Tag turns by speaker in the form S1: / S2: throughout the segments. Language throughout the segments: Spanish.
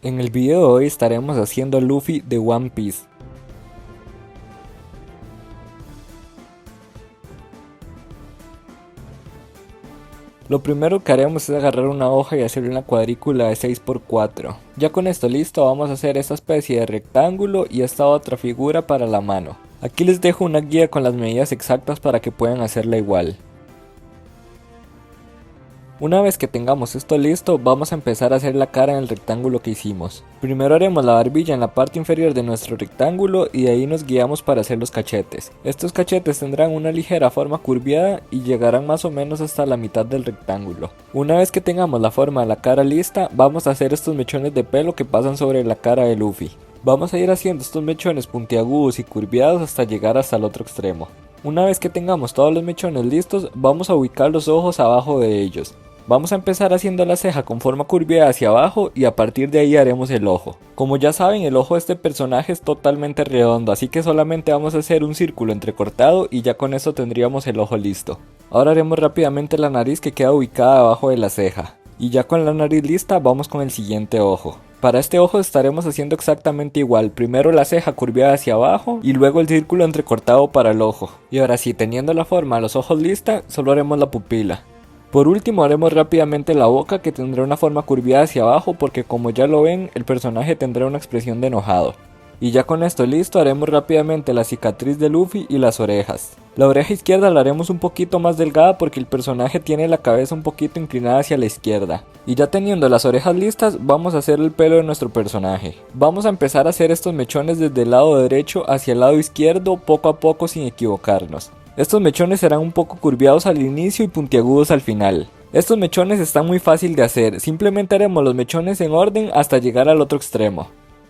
S1: En el video de hoy estaremos haciendo Luffy de One Piece. Lo primero que haremos es agarrar una hoja y hacerle una cuadrícula de 6×4. Ya con esto listo, vamos a hacer esta especie de rectángulo y esta otra figura para la mano. Aquí les dejo una guía con las medidas exactas para que puedan hacerla igual. Una vez que tengamos esto listo, vamos a empezar a hacer la cara en el rectángulo que hicimos. Primero haremos la barbilla en la parte inferior de nuestro rectángulo y de ahí nos guiamos para hacer los cachetes. Estos cachetes tendrán una ligera forma curviada y llegarán más o menos hasta la mitad del rectángulo. Una vez que tengamos la forma de la cara lista, vamos a hacer estos mechones de pelo que pasan sobre la cara de Luffy. Vamos a ir haciendo estos mechones puntiagudos y curviados hasta llegar hasta el otro extremo. Una vez que tengamos todos los mechones listos, vamos a ubicar los ojos abajo de ellos. Vamos a empezar haciendo la ceja con forma curviada hacia abajo y a partir de ahí haremos el ojo. Como ya saben, el ojo de este personaje es totalmente redondo, así que solamente vamos a hacer un círculo entrecortado y ya con eso tendríamos el ojo listo. Ahora haremos rápidamente la nariz que queda ubicada abajo de la ceja. Y ya con la nariz lista vamos con el siguiente ojo. Para este ojo estaremos haciendo exactamente igual, primero la ceja curviada hacia abajo y luego el círculo entrecortado para el ojo. Y ahora sí, teniendo la forma de los ojos lista, solo haremos la pupila. Por último haremos rápidamente la boca que tendrá una forma curviada hacia abajo porque como ya lo ven, el personaje tendrá una expresión de enojado. Y ya con esto listo haremos rápidamente la cicatriz de Luffy y las orejas. La oreja izquierda la haremos un poquito más delgada porque el personaje tiene la cabeza un poquito inclinada hacia la izquierda. Y ya teniendo las orejas listas, vamos a hacer el pelo de nuestro personaje. Vamos a empezar a hacer estos mechones desde el lado derecho hacia el lado izquierdo poco a poco sin equivocarnos. Estos mechones serán un poco curviados al inicio y puntiagudos al final. Estos mechones están muy fácil de hacer, simplemente haremos los mechones en orden hasta llegar al otro extremo.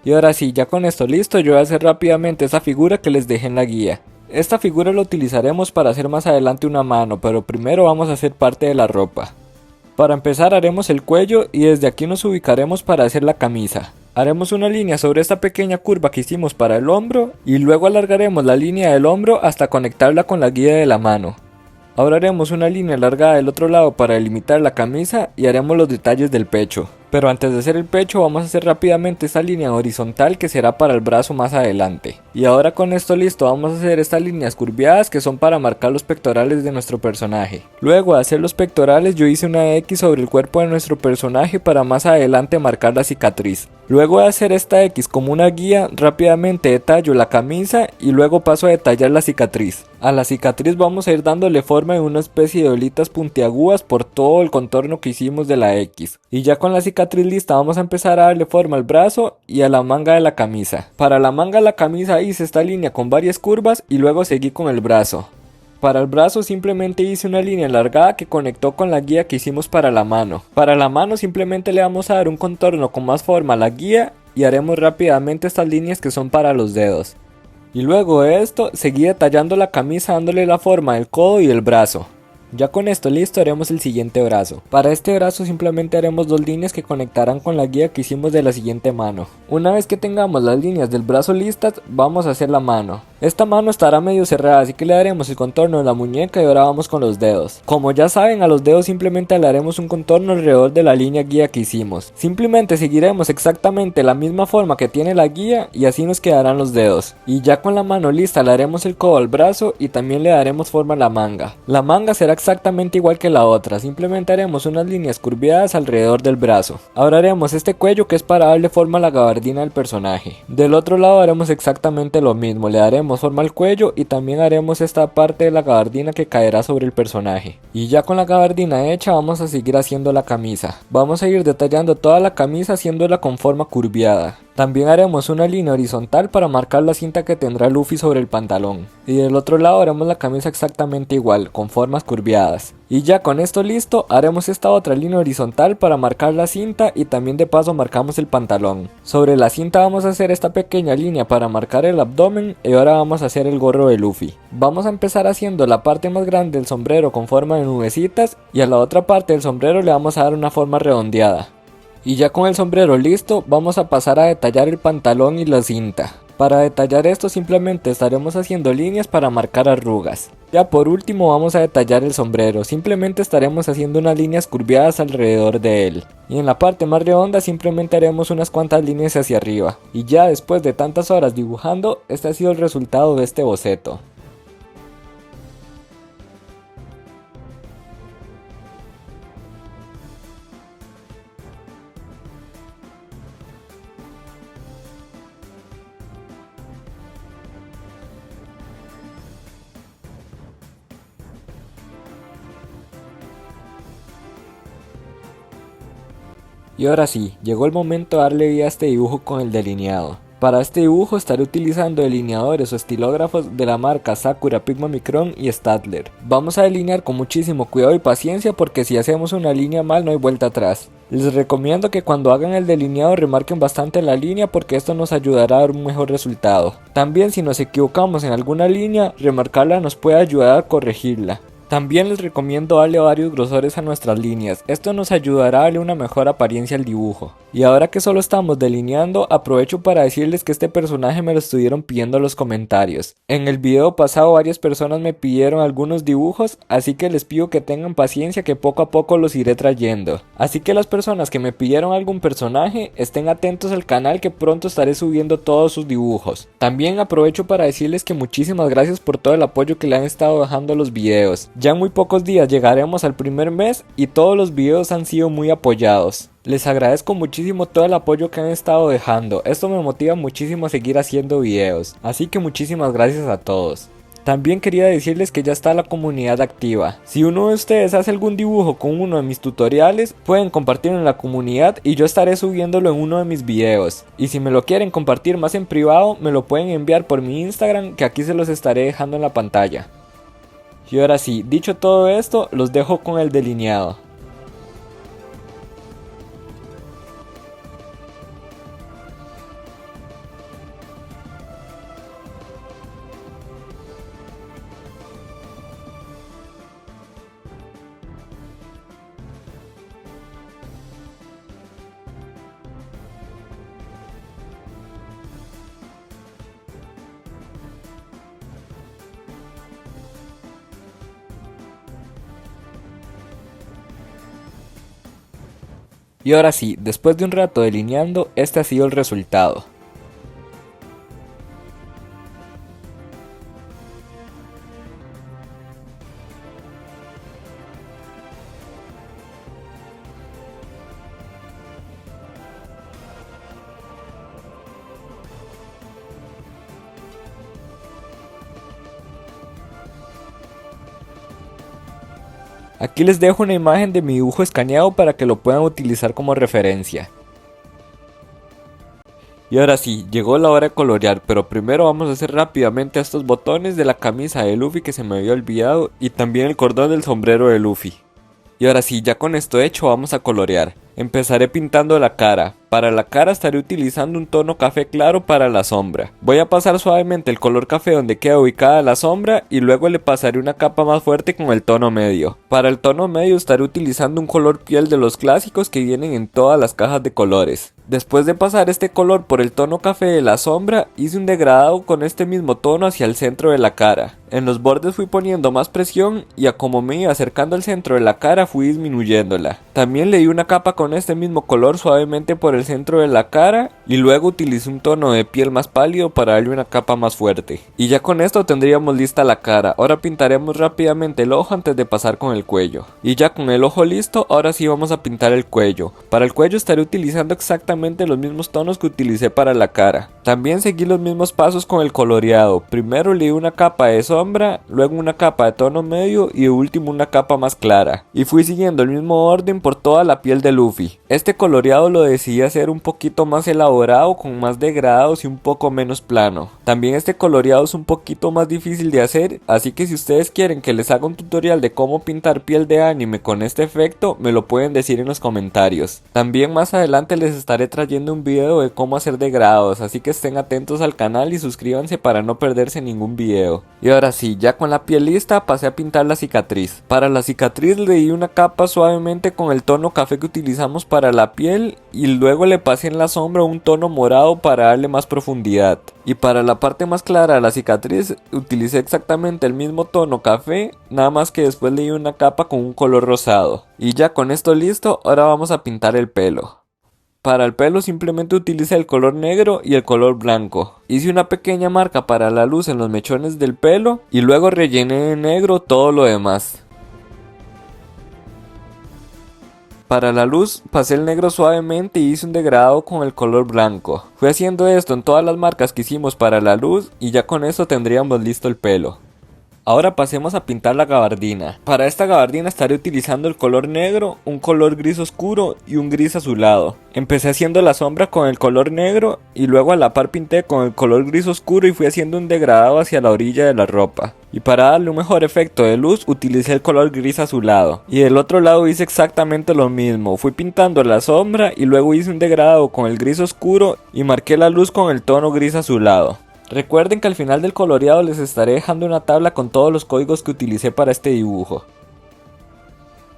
S1: Y ahora sí, ya con esto listo, yo voy a hacer rápidamente esa figura que les dejé en la guía. Esta figura la utilizaremos para hacer más adelante una mano, pero primero vamos a hacer parte de la ropa. Para empezar haremos el cuello y desde aquí nos ubicaremos para hacer la camisa. Haremos una línea sobre esta pequeña curva que hicimos para el hombro y luego alargaremos la línea del hombro hasta conectarla con la guía de la mano. Ahora haremos una línea alargada del otro lado para delimitar la camisa y haremos los detalles del pecho. Pero antes de hacer el pecho vamos a hacer rápidamente esta línea horizontal que será para el brazo más adelante. Y ahora con esto listo vamos a hacer estas líneas curviadas que son para marcar los pectorales de nuestro personaje. Luego de hacer los pectorales yo hice una X sobre el cuerpo de nuestro personaje para más adelante marcar la cicatriz. Luego de hacer esta X como una guía, rápidamente detallo la camisa y luego paso a detallar la cicatriz. A la cicatriz vamos a ir dándole forma de una especie de olitas puntiagudas por todo el contorno que hicimos de la X. Y ya con la cicatriz lista vamos a empezar a darle forma al brazo y a la manga de la camisa. Para la manga de la camisa hice esta línea con varias curvas y luego seguí con el brazo. Para el brazo simplemente hice una línea alargada que conectó con la guía que hicimos para la mano. Para la mano simplemente le vamos a dar un contorno con más forma a la guía y haremos rápidamente estas líneas que son para los dedos. Y luego de esto seguí detallando la camisa dándole la forma del codo y el brazo. Ya con esto listo haremos el siguiente brazo. Para este brazo simplemente haremos dos líneas que conectarán con la guía que hicimos de la siguiente mano. Una vez que tengamos las líneas del brazo listas, vamos a hacer la mano. Esta mano estará medio cerrada, así que le daremos el contorno de la muñeca y ahora vamos con los dedos. Como ya saben, a los dedos simplemente le haremos un contorno alrededor de la línea guía que hicimos. Simplemente seguiremos exactamente la misma forma que tiene la guía y así nos quedarán los dedos. Y ya con la mano lista le haremos el codo al brazo y también le daremos forma a la manga. La manga será exactamente igual que la otra, simplemente haremos unas líneas curviadas alrededor del brazo. Ahora haremos este cuello que es para darle forma a la gabardina del personaje. Del otro lado haremos exactamente lo mismo, le daremos forma al cuello y también haremos esta parte de la gabardina que caerá sobre el personaje. Y ya con la gabardina hecha vamos a seguir haciendo la camisa. Vamos a ir detallando toda la camisa haciéndola con forma curviada. También haremos una línea horizontal para marcar la cinta que tendrá Luffy sobre el pantalón. Y del otro lado haremos la camisa exactamente igual, con formas curviadas. Y ya con esto listo, haremos esta otra línea horizontal para marcar la cinta y también de paso marcamos el pantalón. Sobre la cinta vamos a hacer esta pequeña línea para marcar el abdomen y ahora vamos a hacer el gorro de Luffy. Vamos a empezar haciendo la parte más grande del sombrero con forma de nubecitas y a la otra parte del sombrero le vamos a dar una forma redondeada. Y ya con el sombrero listo, vamos a pasar a detallar el pantalón y la cinta. Para detallar esto simplemente estaremos haciendo líneas para marcar arrugas. Ya por último vamos a detallar el sombrero, simplemente estaremos haciendo unas líneas curviadas alrededor de él. Y en la parte más redonda simplemente haremos unas cuantas líneas hacia arriba. Y ya después de tantas horas dibujando, este ha sido el resultado de este boceto. Y ahora sí, llegó el momento de darle vida a este dibujo con el delineado. Para este dibujo estaré utilizando delineadores o estilógrafos de la marca Sakura Pigmamicron y Staedtler. Vamos a delinear con muchísimo cuidado y paciencia porque si hacemos una línea mal no hay vuelta atrás. Les recomiendo que cuando hagan el delineado remarquen bastante la línea porque esto nos ayudará a dar un mejor resultado. También si nos equivocamos en alguna línea, remarcarla nos puede ayudar a corregirla. También les recomiendo darle varios grosores a nuestras líneas, esto nos ayudará a darle una mejor apariencia al dibujo. Y ahora que solo estamos delineando, aprovecho para decirles que este personaje me lo estuvieron pidiendo en los comentarios. En el video pasado varias personas me pidieron algunos dibujos, así que les pido que tengan paciencia que poco a poco los iré trayendo. Así que las personas que me pidieron algún personaje, estén atentos al canal que pronto estaré subiendo todos sus dibujos. También aprovecho para decirles que muchísimas gracias por todo el apoyo que le han estado dejando a los videos. Ya en muy pocos días llegaremos al primer mes y todos los videos han sido muy apoyados. Les agradezco muchísimo todo el apoyo que han estado dejando, esto me motiva muchísimo a seguir haciendo videos, así que muchísimas gracias a todos. También quería decirles que ya está la comunidad activa. Si uno de ustedes hace algún dibujo con uno de mis tutoriales, pueden compartirlo en la comunidad y yo estaré subiéndolo en uno de mis videos. Y si me lo quieren compartir más en privado, me lo pueden enviar por mi Instagram que aquí se los estaré dejando en la pantalla. Y ahora sí, dicho todo esto, los dejo con el delineado. Y ahora sí, después de un rato delineando, este ha sido el resultado. Aquí les dejo una imagen de mi dibujo escaneado para que lo puedan utilizar como referencia. Y ahora sí, llegó la hora de colorear, pero primero vamos a hacer rápidamente estos botones de la camisa de Luffy que se me había olvidado y también el cordón del sombrero de Luffy. Y ahora sí, ya con esto hecho vamos a colorear. Empezaré pintando la cara. Para la cara estaré utilizando un tono café claro para la sombra. Voy a pasar suavemente el color café donde queda ubicada la sombra y luego le pasaré una capa más fuerte con el tono medio. Para el tono medio estaré utilizando un color piel de los clásicos que vienen en todas las cajas de colores. Después de pasar este color por el tono café de la sombra, hice un degradado con este mismo tono hacia el centro de la cara. En los bordes fui poniendo más presión y a como me iba acercando al centro de la cara fui disminuyéndola. También le di una capa con este mismo color suavemente por el centro de la cara y luego utilicé un tono de piel más pálido para darle una capa más fuerte. Y ya con esto tendríamos lista la cara. Ahora pintaremos rápidamente el ojo antes de pasar con el cuello. Y ya con el ojo listo, ahora sí vamos a pintar el cuello. Para el cuello estaré utilizando exactamente los mismos tonos que utilicé para la cara. También seguí los mismos pasos con el coloreado. Primero le di una capa de sombra, luego una capa de tono medio y de último una capa más clara. Y fui siguiendo el mismo orden por toda la piel de Luffy. Este coloreado lo decidí hacer un poquito más elaborado, con más degradados y un poco menos plano. También este coloreado es un poquito más difícil de hacer, así que si ustedes quieren que les haga un tutorial de cómo pintar piel de anime con este efecto, me lo pueden decir en los comentarios. También más adelante les estaré trayendo un video de cómo hacer degradados, así que estén atentos al canal y suscríbanse para no perderse ningún video. Y ahora sí, ya con la piel lista, pasé a pintar la cicatriz. Para la cicatriz le di una capa suavemente con el tono café que utilizamos utilizamos para la piel y luego le pasé en la sombra un tono morado para darle más profundidad. Y para la parte más clara de la cicatriz utilicé exactamente el mismo tono café, nada más que después le di una capa con un color rosado. Y ya con esto listo, ahora vamos a pintar el pelo. Para el pelo simplemente utilicé el color negro y el color blanco. Hice una pequeña marca para la luz en los mechones del pelo y luego rellené de negro todo lo demás. Para la luz pasé el negro suavemente y hice un degradado con el color blanco. Fui haciendo esto en todas las marcas que hicimos para la luz y ya con esto tendríamos listo el pelo. Ahora pasemos a pintar la gabardina. Para esta gabardina estaré utilizando el color negro, un color gris oscuro y un gris azulado. Empecé haciendo la sombra con el color negro y luego a la par pinté con el color gris oscuro y fui haciendo un degradado hacia la orilla de la ropa. Y para darle un mejor efecto de luz utilicé el color gris azulado. Y del otro lado hice exactamente lo mismo. Fui pintando la sombra y luego hice un degradado con el gris oscuro y marqué la luz con el tono gris azulado. Recuerden que al final del coloreado les estaré dejando una tabla con todos los códigos que utilicé para este dibujo.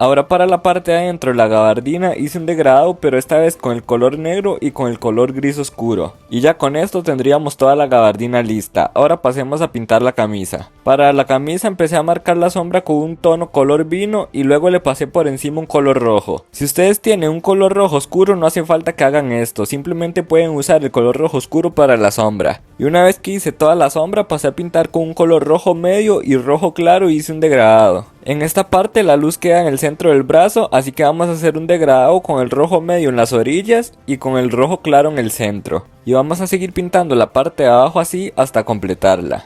S1: Ahora para la parte de adentro de la gabardina hice un degradado, pero esta vez con el color negro y con el color gris oscuro. Y ya con esto tendríamos toda la gabardina lista. Ahora pasemos a pintar la camisa. Para la camisa empecé a marcar la sombra con un tono color vino y luego le pasé por encima un color rojo. Si ustedes tienen un color rojo oscuro no hace falta que hagan esto, simplemente pueden usar el color rojo oscuro para la sombra. Y una vez que hice toda la sombra pasé a pintar con un color rojo medio y rojo claro y hice un degradado. En esta parte la luz queda en el centro del brazo, así que vamos a hacer un degradado con el rojo medio en las orillas y con el rojo claro en el centro. Y vamos a seguir pintando la parte de abajo así hasta completarla.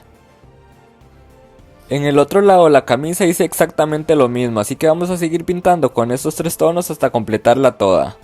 S1: En el otro lado la camisa hice exactamente lo mismo, así que vamos a seguir pintando con estos tres tonos hasta completarla toda.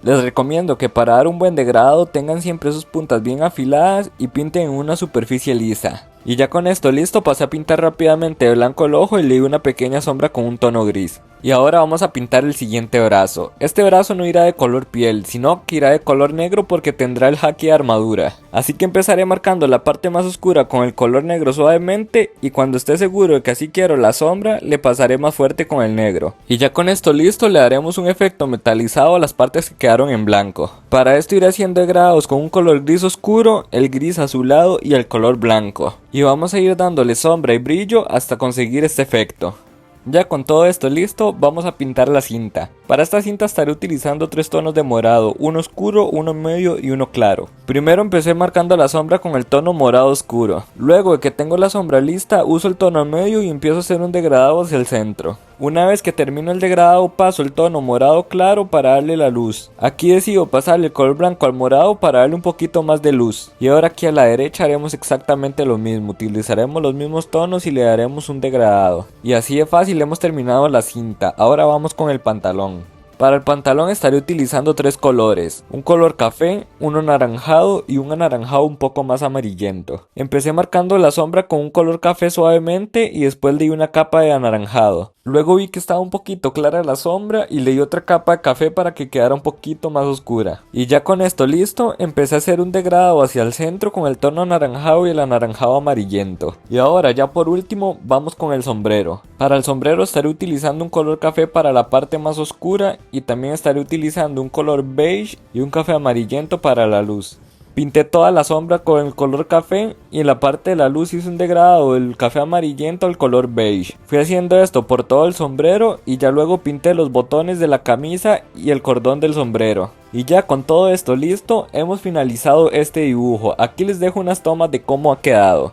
S1: Les recomiendo que para dar un buen degradado tengan siempre sus puntas bien afiladas y pinten en una superficie lisa. Y ya con esto listo pasé a pintar rápidamente de blanco el ojo y le di una pequeña sombra con un tono gris. Y ahora vamos a pintar el siguiente brazo. Este brazo no irá de color piel, sino que irá de color negro porque tendrá el haki de armadura. Así que empezaré marcando la parte más oscura con el color negro suavemente y cuando esté seguro de que así quiero la sombra, le pasaré más fuerte con el negro. Y ya con esto listo le daremos un efecto metalizado a las partes que quedaron en blanco. Para esto iré haciendo degradados con un color gris oscuro, el gris azulado y el color blanco. Y vamos a ir dándole sombra y brillo hasta conseguir este efecto. Ya con todo esto listo, vamos a pintar la cinta. Para esta cinta estaré utilizando tres tonos de morado, uno oscuro, uno medio y uno claro. Primero empecé marcando la sombra con el tono morado oscuro. Luego de que tengo la sombra lista, uso el tono medio y empiezo a hacer un degradado hacia el centro. Una vez que termino el degradado paso el tono morado claro para darle la luz. Aquí decido pasarle el color blanco al morado para darle un poquito más de luz. Y ahora aquí a la derecha haremos exactamente lo mismo, utilizaremos los mismos tonos y le daremos un degradado. Y así de fácil hemos terminado la cinta, ahora vamos con el pantalón. Para el pantalón estaré utilizando tres colores, un color café, uno anaranjado y un anaranjado un poco más amarillento. Empecé marcando la sombra con un color café suavemente y después le di una capa de anaranjado. Luego vi que estaba un poquito clara la sombra y le di otra capa de café para que quedara un poquito más oscura. Y ya con esto listo, empecé a hacer un degradado hacia el centro con el tono anaranjado y el anaranjado amarillento. Y ahora ya por último vamos con el sombrero. Para el sombrero estaré utilizando un color café para la parte más oscura y también estaré utilizando un color beige y un café amarillento para la luz. Pinté toda la sombra con el color café y en la parte de la luz hice un degradado del café amarillento al color beige. Fui haciendo esto por todo el sombrero y ya luego pinté los botones de la camisa y el cordón del sombrero. Y ya con todo esto listo, hemos finalizado este dibujo. Aquí les dejo unas tomas de cómo ha quedado.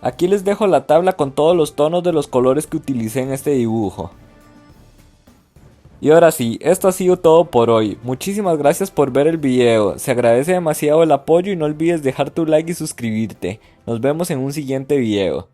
S1: Aquí les dejo la tabla con todos los tonos de los colores que utilicé en este dibujo. Y ahora sí, esto ha sido todo por hoy. Muchísimas gracias por ver el video. Se agradece demasiado el apoyo y no olvides dejar tu like y suscribirte. Nos vemos en un siguiente video.